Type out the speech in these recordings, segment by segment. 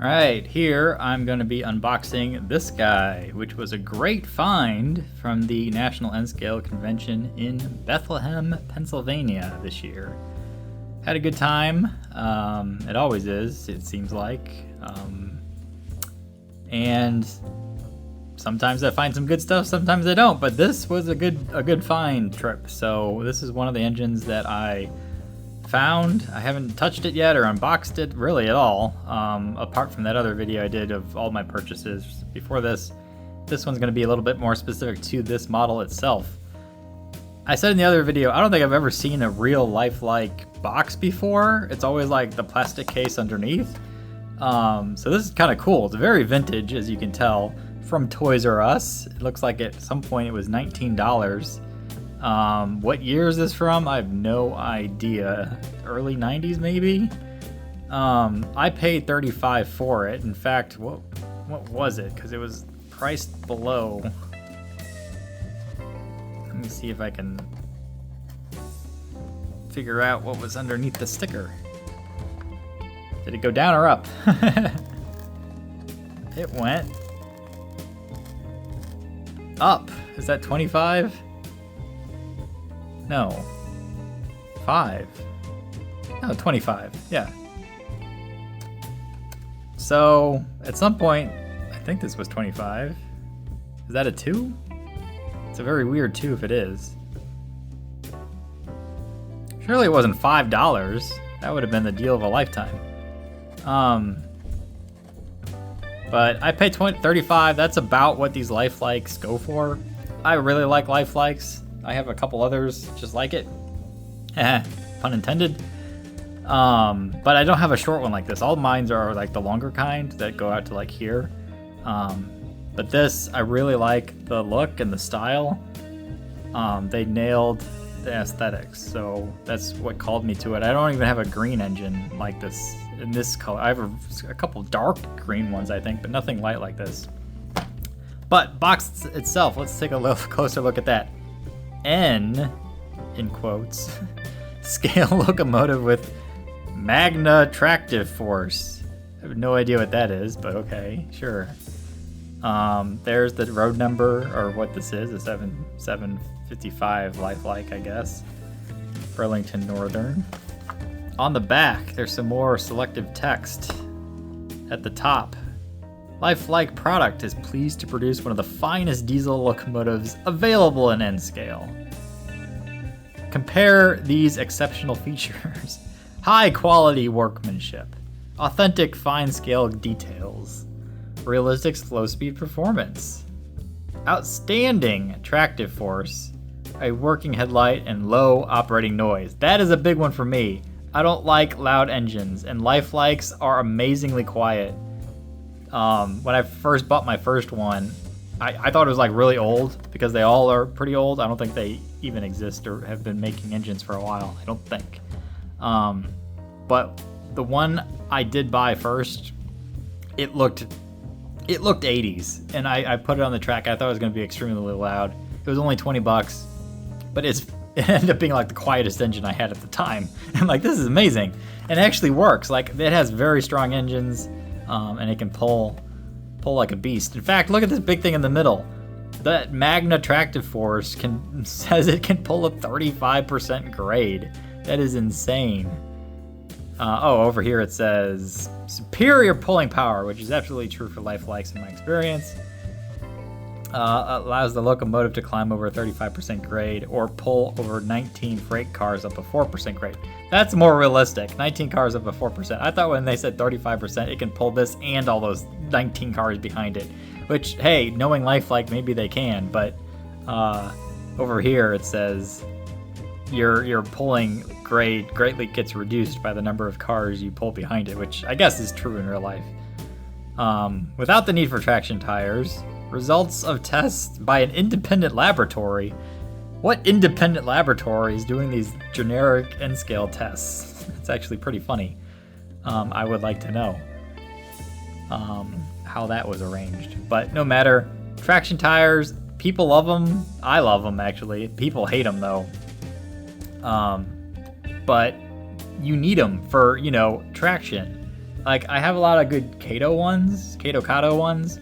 Alright, here I'm going to be unboxing this guy, which was a great find from the National N-Scale Convention in Bethlehem, Pennsylvania this year. Had a good time. It always is, it seems like. And sometimes I find some good stuff, sometimes I don't, but this was a good find trip. So this is one of the engines that I found. I haven't touched it yet or unboxed it really at all, apart from that other video I did of all my purchases before this. This one's going to be a little bit more specific to this model itself. I said in the other video, I don't think I've ever seen a real lifelike box before. It's always like the plastic case underneath. So this is kind of cool. It's very vintage, as you can tell, from Toys R Us. It looks like at some point it was $19. What year is this from? I have no idea. Early 90s maybe? I paid $35 for it. In fact, what was it? Because it was priced below. Let me see if I can figure out what was underneath the sticker. Did it go down or up? It went up. Is that 25? No. 5. No, 25. Yeah. So, at some point, I think this was 25. Is that a 2? It's a very weird 2 if it is. Surely it wasn't $5. That would have been the deal of a lifetime. But I paid $35. That's about what these lifelikes go for. I really like lifelikes. I have a couple others just like it. Pun intended. But I don't have a short one like this. All mines are like the longer kind that go out to like here. But this, I really like the look and the style. They nailed the aesthetics, so that's what called me to it. I don't even have a green engine like this in this color. I have a couple dark green ones, I think, but nothing light like this. But box itself, let's take a little closer look at that. N, in quotes, scale locomotive with Magna Tractive Force. I have no idea what that is, but okay, sure. There's the road number, or what this is, a 755 lifelike, I guess. Burlington Northern. On the back, there's some more selective text. At the top, Lifelike product is pleased to produce one of the finest diesel locomotives available in N-Scale. Compare these exceptional features. High quality workmanship, authentic fine scale details, realistic slow speed performance, outstanding tractive force, a working headlight, and low operating noise. That is a big one for me. I don't like loud engines, and lifelikes are amazingly quiet. When I first bought my first one, I thought it was like really old, because they all are pretty old. I don't think they even exist or have been making engines for a while. I don't think. But the one I did buy first, it looked 80s, and I put it on the track. I thought it was going to be extremely loud. It was only $20, but it ended up being like the quietest engine I had at the time. I'm like, this is amazing, and it actually works. Like, it has very strong engines, and it can pull like a beast. In fact, look at this big thing in the middle. That Magna Tractive Force says it can pull a 35% grade. That is insane. Over here it says superior pulling power, which is absolutely true for lifelikes in my experience. Allows the locomotive to climb over a 35% grade or pull over 19 freight cars up a 4% grade. That's more realistic. 19 cars up a 4%. I thought when they said 35%, it can pull this and all those 19 cars behind it. Which, hey, knowing lifelike, maybe they can. But over here it says your pulling grade greatly gets reduced by the number of cars you pull behind it, which I guess is true in real life. Without the need for traction tires. Results of tests by an independent laboratory. What independent laboratory is doing these generic N-scale tests? It's actually pretty funny. I would like to know how that was arranged. But no matter. Traction tires, people love them. I love them, actually. People hate them, though. But you need them for, traction. Like, I have a lot of good Kato Kato ones,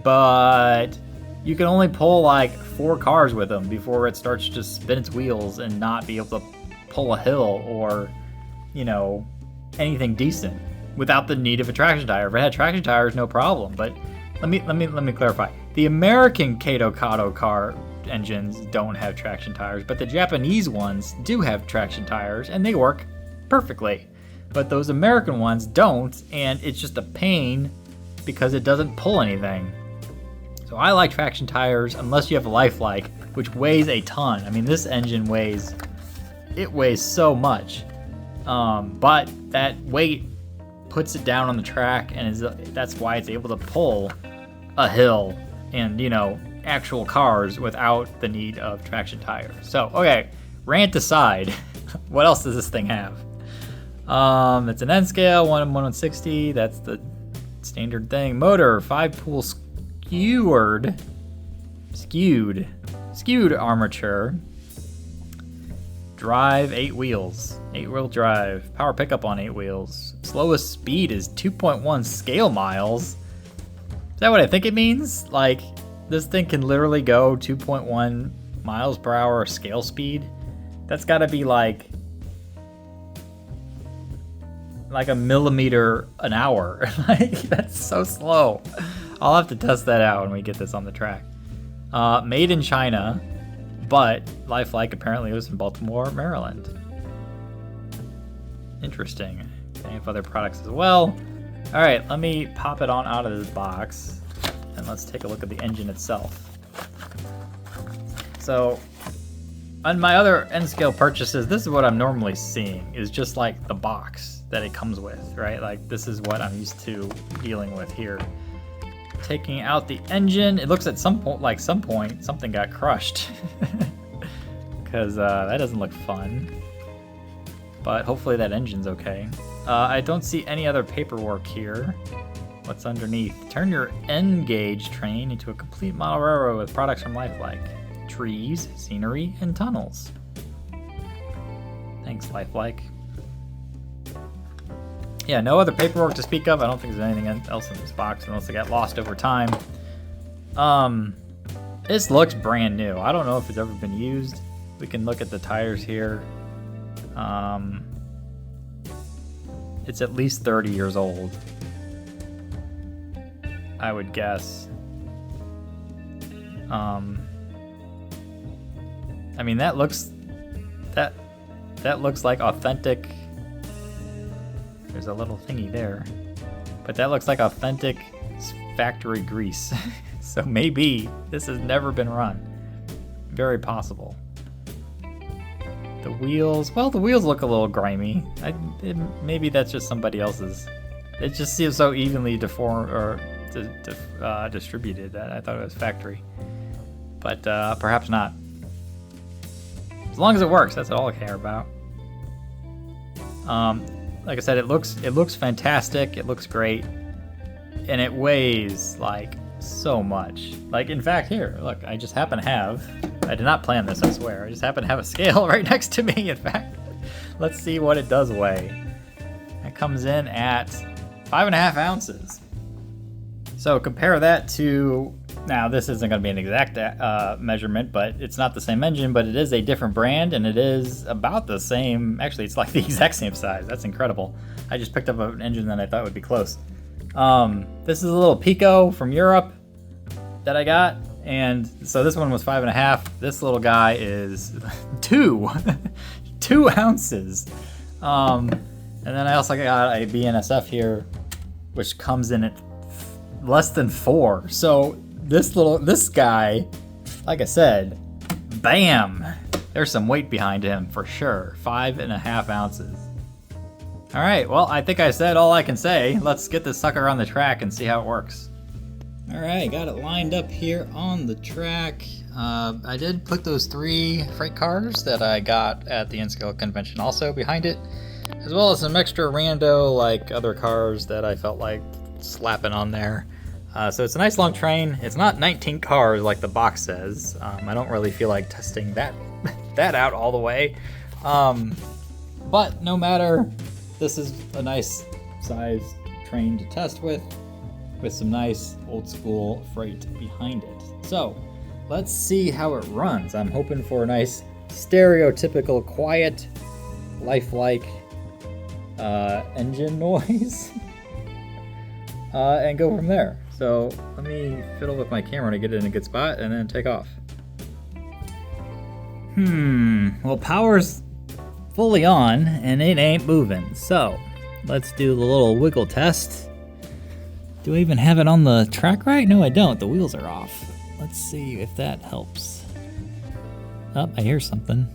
but you can only pull like 4 cars with them before it starts to spin its wheels and not be able to pull a hill or, you know, anything decent without the need of a traction tire. If it had traction tires, no problem. But let me clarify. The American Kato car engines don't have traction tires, but the Japanese ones do have traction tires, and they work perfectly. But those American ones don't, and it's just a pain because it doesn't pull anything. So I like traction tires unless you have a lifelike, which weighs a ton. I mean, this engine weighs so much, but that weight puts it down on the track, and that's why it's able to pull a hill and, you know, actual cars without the need of traction tires. So, okay, rant aside, what else does this thing have? It's an N scale, 1/160. That's the standard thing. Motor, 5-pool skewed armature. Drive, 8 wheels. 8-wheel drive. Power pickup on 8 wheels. Slowest speed is 2.1 scale miles. Is that what I think it means? Like, this thing can literally go 2.1 miles per hour scale speed. That's gotta be like a millimeter an hour. Like, that's so slow. I'll have to test that out when we get this on the track. Made in China, but lifelike apparently was in Baltimore, Maryland. Interesting. They have other products as well. All right, let me pop it on out of this box, and let's take a look at the engine itself. So, on my other N-scale purchases, this is what I'm normally seeing, is just like the box that it comes with, right? Like, this is what I'm used to dealing with here. Taking out the engine, it looks at some point, something got crushed. Because that doesn't look fun. But hopefully that engine's okay. I don't see any other paperwork here. What's underneath? Turn your N-gauge train into a complete model railroad with products from Lifelike. Trees, scenery, and tunnels. Thanks, Lifelike. Yeah, no other paperwork to speak of. I don't think there's anything else in this box unless it got lost over time. This looks brand new. I don't know if it's ever been used. We can look at the tires here. It's at least 30 years old, I would guess. I mean, that looks like authentic. There's a little thingy there, but that looks like authentic factory grease. So maybe this has never been run. Very possible. The wheels, well, the wheels look a little grimy. Maybe that's just somebody else's. It just seems so evenly deformed or distributed that I thought it was factory, but perhaps not. As long as it works, that's all I care about. Like I said, it looks fantastic. It looks great, and it weighs like so much. Like, in fact, here, look, I just happen to have. I did not plan this, I swear. I just happen to have a scale right next to me. In fact, let's see what it does weigh. It comes in at 5.5 ounces. So compare that to. Now, this isn't going to be an exact measurement, but it's not the same engine, but it is a different brand, and it is about the same. Actually, it's like the exact same size. That's incredible. I just picked up an engine that I thought would be close. This is a little Pico from Europe that I got, and so this one was 5.5. This little guy is 2 ounces. And then I also got a BNSF here, which comes in at less than 4. So this guy, like I said, bam, there's some weight behind him for sure. 5.5 ounces. All right, well, I think I said all I can say. Let's get this sucker on the track and see how it works. All right, got it lined up here on the track. I did put those 3 freight cars that I got at the N-scale convention also behind it, as well as some extra rando like other cars that I felt like slapping on there. So it's a nice long train. It's not 19 cars like the box says. I don't really feel like testing that out all the way. But no matter, this is a nice sized train to test with some nice old school freight behind it. So let's see how it runs. I'm hoping for a nice stereotypical quiet, lifelike engine noise and go from there. So let me fiddle with my camera to get it in a good spot and then take off. Well, power's fully on and it ain't moving. So let's do the little wiggle test. Do I even have it on the track right? No, I don't. The wheels are off. Let's see if that helps. Oh, I hear something.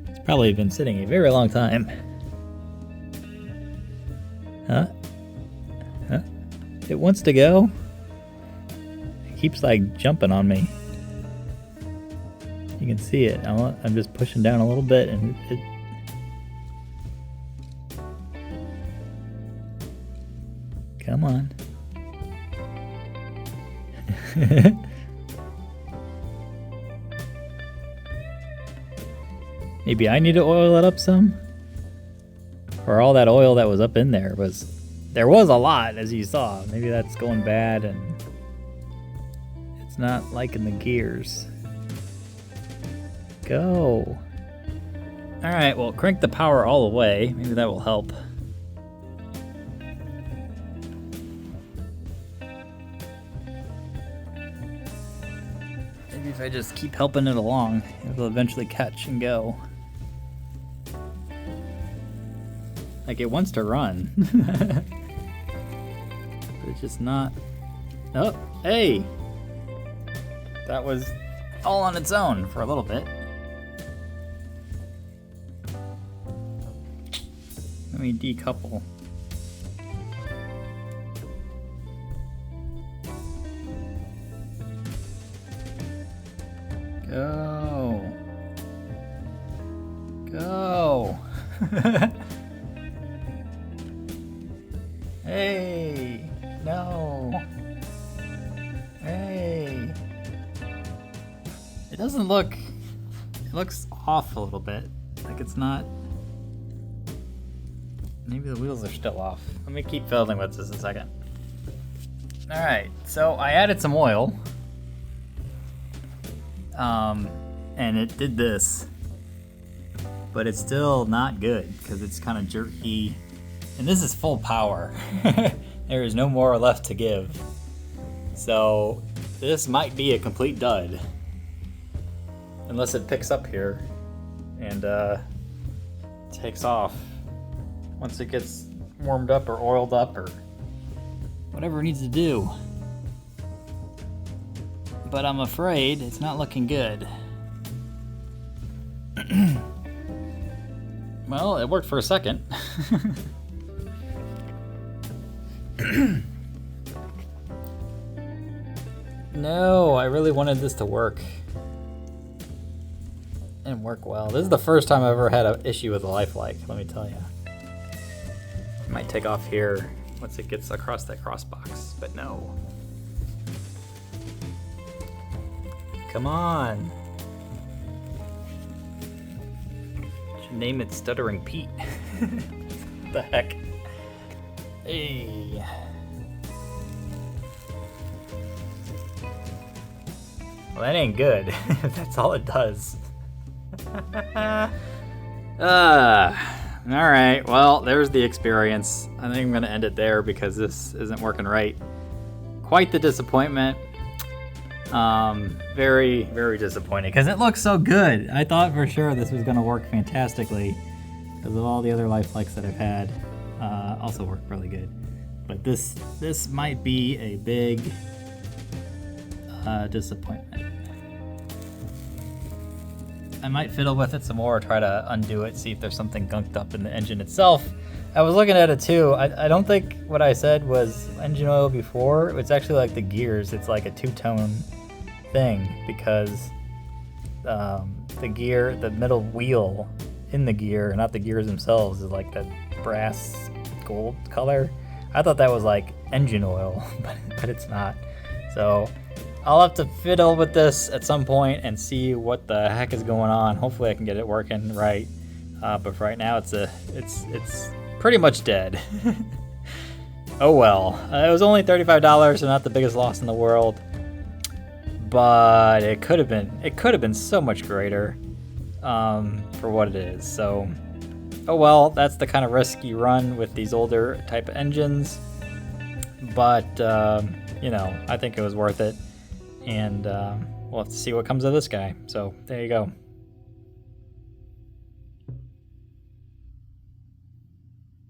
It's probably been sitting a very long time. Huh? It wants to go. It keeps like jumping on me. You can see it. I'm just pushing down a little bit and it. Come on. Maybe I need to oil it up some? Or all that oil that was up in there there was a lot, as you saw. Maybe that's going bad and it's not liking the gears. Go. All right, well, crank the power all the way. Maybe that will help. Maybe if I just keep helping it along, it'll eventually catch and go. Like, it wants to run. But it's just not. Oh, hey! That was all on its own for a little bit. Let me decouple. Go. Go. Hey. No. Hey. It doesn't look, it looks off a little bit. Like it's not. Maybe the wheels are still off. Let me keep fiddling with this a second. All right, so I added some oil. And it did this, but it's still not good because it's kind of jerky. And this is full power. There is no more left to give. So this might be a complete dud. Unless it picks up here and takes off once it gets warmed up or oiled up or whatever it needs to do. But I'm afraid it's not looking good. Well, it worked for a second. No, I really wanted this to work. And work well. This is the first time I've ever had an issue with a lifelike, let me tell you. It might take off here once it gets across that cross box, but no. Come on. Should name it Stuttering Pete. What the heck? Hey. Well, that ain't good. That's all it does. Alright, well, there's the experience. I think I'm gonna end it there because this isn't working right. Quite the disappointment. Very, very disappointing because it looks so good. I thought for sure this was gonna work fantastically because of all the other lifelikes that I've had. Also worked really good. But this might be a big disappointment. I might fiddle with it some more, try to undo it, see if there's something gunked up in the engine itself. I was looking at it too. I don't think what I said was engine oil before. It's actually like the gears. It's like a two-tone thing because the gear, the middle wheel in the gear, not the gears themselves, is like that brass gold color. I thought that was like engine oil, but it's not. So I'll have to fiddle with this at some point and see what the heck is going on. Hopefully I can get it working right. But for right now, it's pretty much dead. Oh well. It was only $35, so not the biggest loss in the world. But it could have been so much greater for what it is. So, oh well, that's the kind of risk you run with these older type of engines. But you know, I think it was worth it, and we'll have to see what comes of this guy. So there you go.